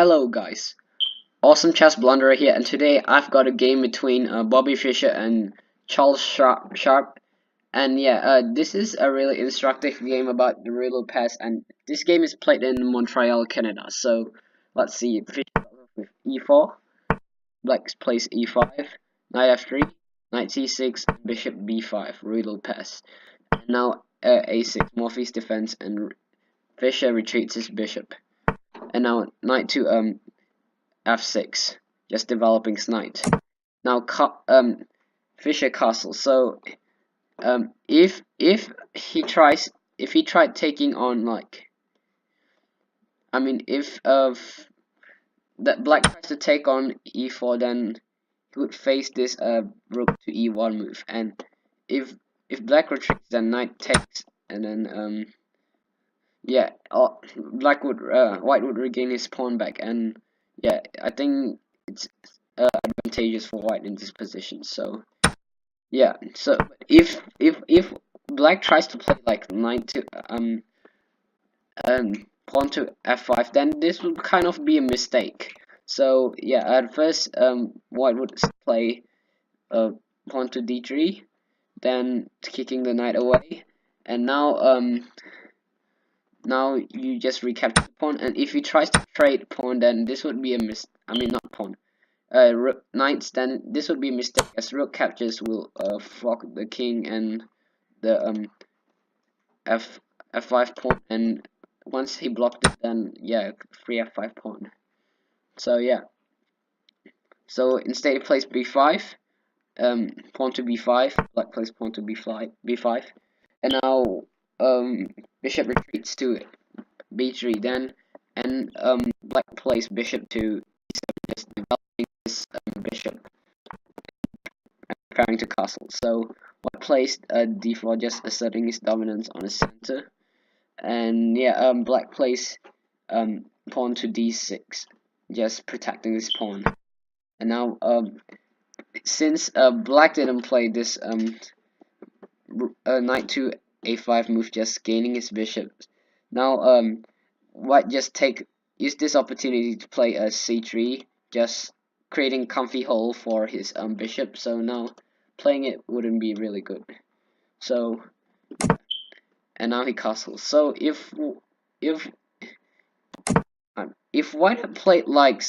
Hello guys, awesome chess blunderer here, and today I've got a game between Bobby Fischer and Charles Sharp. And yeah, this is a really instructive game about the reload pass, and this game is played in Montreal, Canada. So let's see. Fischer with e4, Black plays e5, knight f3, knight c6, bishop b5, reload pass. And now a6, Morphy's defense, and Fischer retreats his bishop. And now knight to f6, just developing knight. Now Fischer castle. So if he tried taking on, like, I mean, if that black tries to take on e4, then he would face this rook to e1 move, and if black retreats, then knight takes, and then yeah, white would regain his pawn back, and yeah, I think it's advantageous for white in this position. So yeah, so if black tries to play like knight to pawn to f5, then this would kind of be a mistake. So yeah, at first white would play pawn to d3, then kicking the knight away, and now you just recapture the pawn, and if he tries to trade pawn, then this would be a not pawn, rook knights, then this would be a mistake, as rook captures will fork the king and the f5 pawn, and once he blocked it, then yeah, free f5 pawn. So yeah, so instead he plays b5, pawn to b5, black plays pawn to b5, and now bishop retreats to b3 then, and black plays bishop to e7, just developing this bishop and preparing to castle. So white plays d4, just asserting his dominance on the center, and yeah, black plays pawn to d6, just protecting this pawn. And now since black didn't play this knight to a5 move, just gaining his bishop, now white just use this opportunity to play a c3, just creating comfy hole for his bishop. So now playing it wouldn't be really good. So, and now he castles. So if white had played like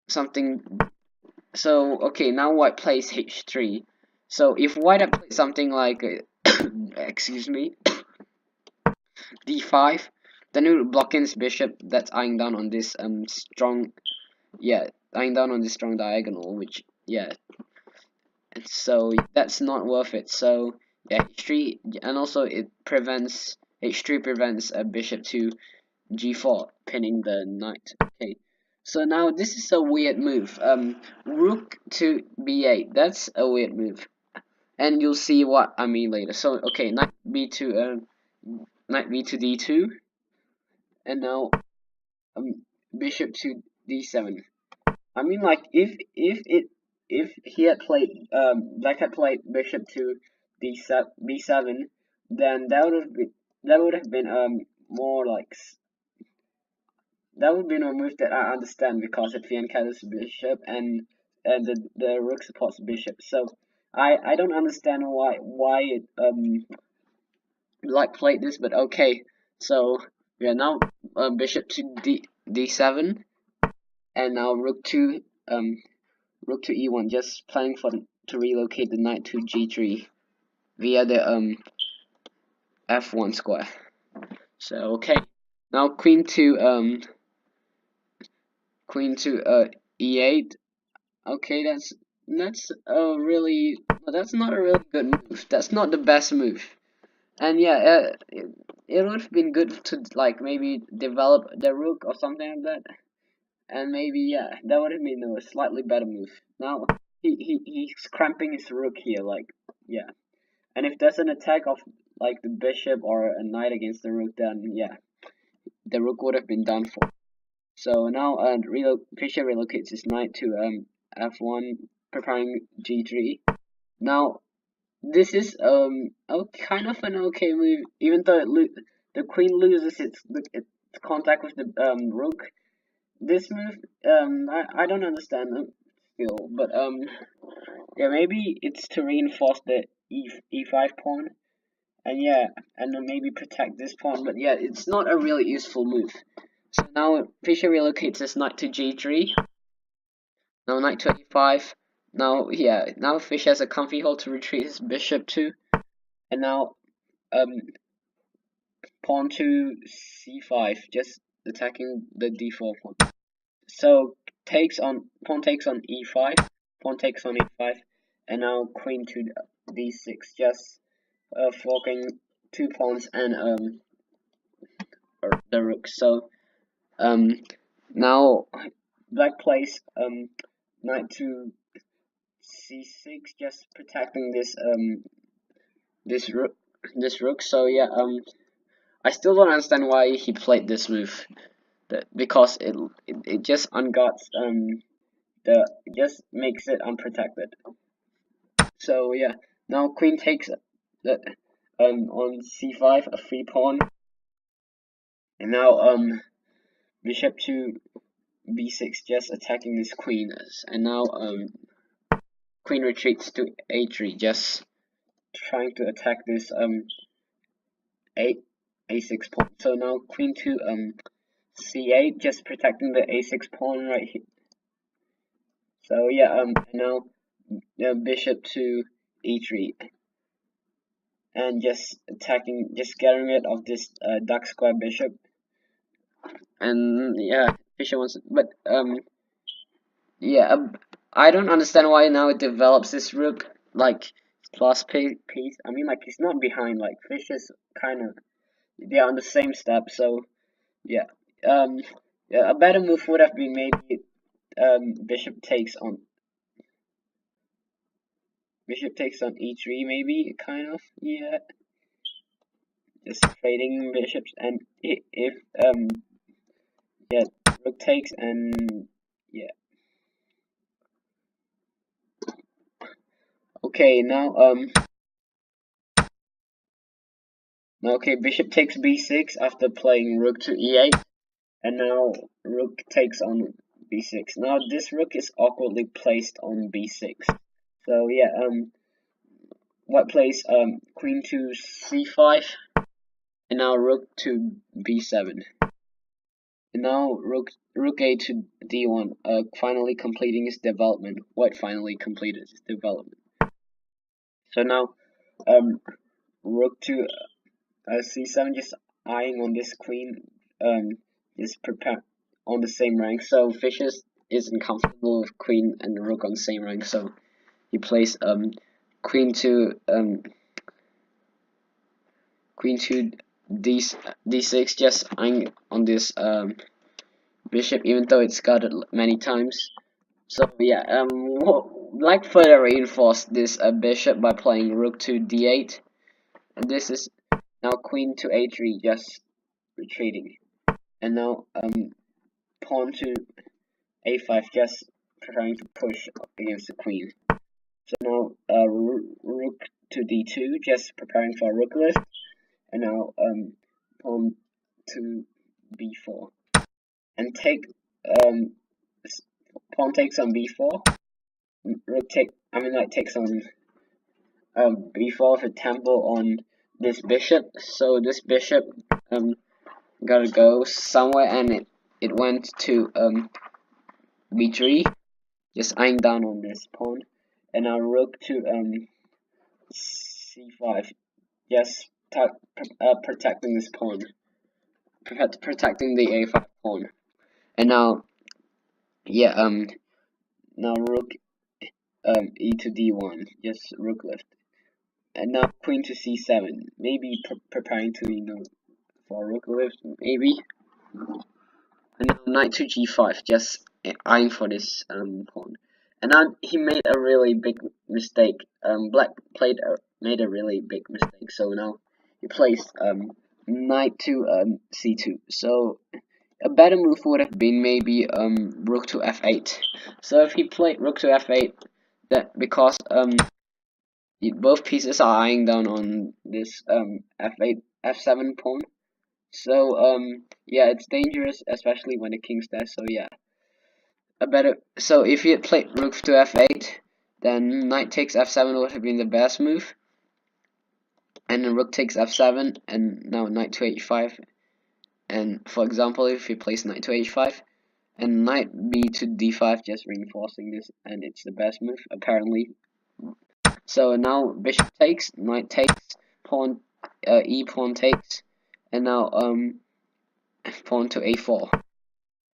something, so okay, now white plays h3. So if white had played something like excuse me, d5, then it would block in his bishop that's eyeing down on this strong, yeah, eyeing down on this strong diagonal, which yeah, and so that's not worth it. So yeah, h3, and also it prevents, h3 prevents a bishop to g4, pinning the knight. Okay, so now this is a weird move. Rook to b8, that's a weird move, and you'll see what I mean later. So okay, knight b2, knight b to d2, and now bishop to d7. I mean, like, if he had played black had played bishop to b7, then that would have been more like, that would be a move that I understand, because it encounters bishop, and the rook supports bishop. So I don't understand why it like played this, but okay. So yeah, now bishop to d7, and now rook to e1, just planning to relocate the knight to g3 via the f1 square. So okay, now queen to e8. Okay, that's really, that's not a really good move. That's not the best move. And yeah, it would have been good to, like, maybe develop the rook or something like that, and maybe yeah, that would have been a slightly better move. Now he's cramping his rook here, like, yeah. And if there's an attack of like the bishop or a knight against the rook, then yeah, the rook would have been done for. So now Fischer relocates his knight to f1, preparing g3. Now this is kind of an okay move, even though the queen loses its contact with the rook. This move, I don't understand it still, but yeah, maybe it's to reinforce the e5 pawn, and yeah, and then maybe protect this pawn. But yeah, it's not a really useful move. So now Fischer relocates his knight to g3. Now knight to a5. Now yeah, now Fischer has a comfy hold to retreat his bishop to, and now pawn to c5, just attacking the d4 pawn. So pawn takes on e5, pawn takes on e5, and now queen to d6, just forking 2 pawns and the rook. So now black plays knight to c6, just protecting this rook. So yeah, I still don't understand why he played this move. Because it just unguards it just makes it unprotected. So yeah, now queen takes the on c5, a free pawn, and now bishop to b6, just attacking this queen, and now queen retreats to a3, just trying to attack this a6 pawn. So now queen to c8, just protecting the a6 pawn right here. So yeah, now bishop to e3, and just attacking, just getting rid of this dark square bishop. And yeah, Fischer wants, but yeah, I don't understand why now it develops this rook like plus piece. I mean, like, he's not behind. Like, Fischer's kind of, they're on the same step. So yeah, yeah, a better move would have been maybe bishop takes on e3, maybe, kind of, yeah, just trading bishops. And if yeah, rook takes, and yeah, okay, now okay, bishop takes b6 after playing rook to e8, and now rook takes on b6. Now this rook is awkwardly placed on b6. So yeah, white plays queen to c5, and now rook to b7. And now rook a to d1, finally completing its development. White finally completed its development. So now rook to c7, just eyeing on this queen, is prepared on the same rank. So Fischer isn't comfortable with queen and rook on the same rank, so he plays queen to d6, just eyeing on this bishop, even though it's guarded many times. So yeah, Black further reinforced this bishop by playing rook to d8, and this is now queen to a3, just retreating, and now pawn to a5, just trying to push against the queen. So now rook to d2, just preparing for a rook lift, and now pawn to b4, and take pawn takes on b4. Knight takes on b4 with a tempo on this bishop. So this bishop gotta go somewhere, and it went to b3, just eyeing down on this pawn, and now rook to c5, just protecting this pawn, protecting the a5 pawn, and now yeah, now rook e to d1, just rook lift, and now queen to c7, maybe preparing to, for rook lift, maybe, and now knight to g5, just eyeing for this pawn. And now he made a really big mistake. Black made a really big mistake. So now he placed knight to c2. So a better move would have been maybe rook to f8. So if he played rook to f8, that because both pieces are eyeing down on this f8 f7 pawn. So yeah, it's dangerous, especially when the king's there. So yeah, so if he had played rook to f8, then knight takes f7 would have been the best move, and then rook takes f7, and now knight to h5. And for example, if he plays knight to h5 and knight b to d5, just reinforcing this, and it's the best move apparently. So now bishop takes, knight takes, pawn pawn takes, and now pawn to a4.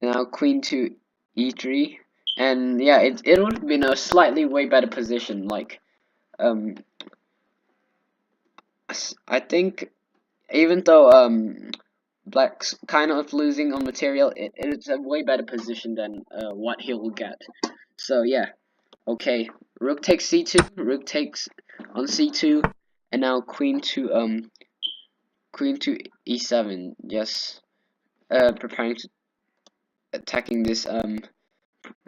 Now queen to e3, and yeah, it would have been a slightly way better position. Like I think even though black's kind of losing on material, it's a way better position than what he will get. So yeah, okay, rook takes c2, rook takes on c2, and now queen to e7, just preparing to attacking this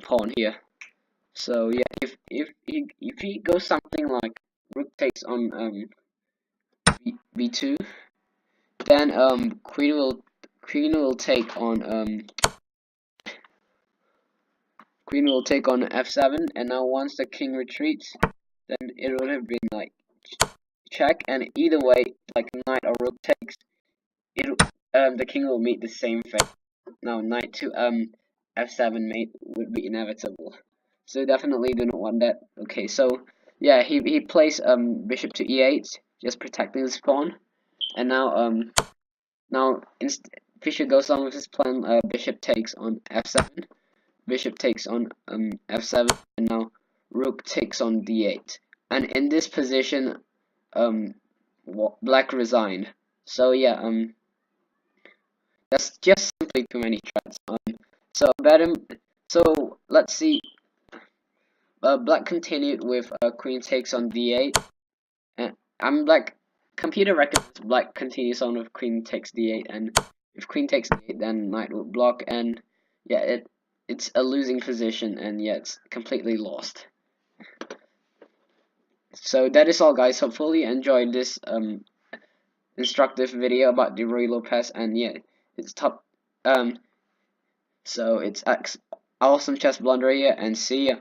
pawn here. So yeah, if he goes something like rook takes on b2, then queen will take on f7, and now once the king retreats, then it would have been like check, and either way, like knight or rook takes, the king will meet the same fate. Now knight to f7 mate would be inevitable. So definitely do not want that. Okay, so yeah, he plays bishop to e8, just protecting his pawn, and now Fischer goes on with his plan. Bishop takes on f7, bishop takes on f7, and now rook takes on d8. And in this position, black resigned. So yeah, that's just simply too many threats. So So let's see. Black continued with queen takes on d8, and black. Computer records black continues on with queen takes d8, and if queen takes d8, then knight will block, and yeah, it's a losing position, and yeah, it's completely lost. So that is all, guys. Hopefully you enjoyed this instructive video about the Ruy Lopez, and yeah, it's top. So it's awesome chess blunder here, and see ya.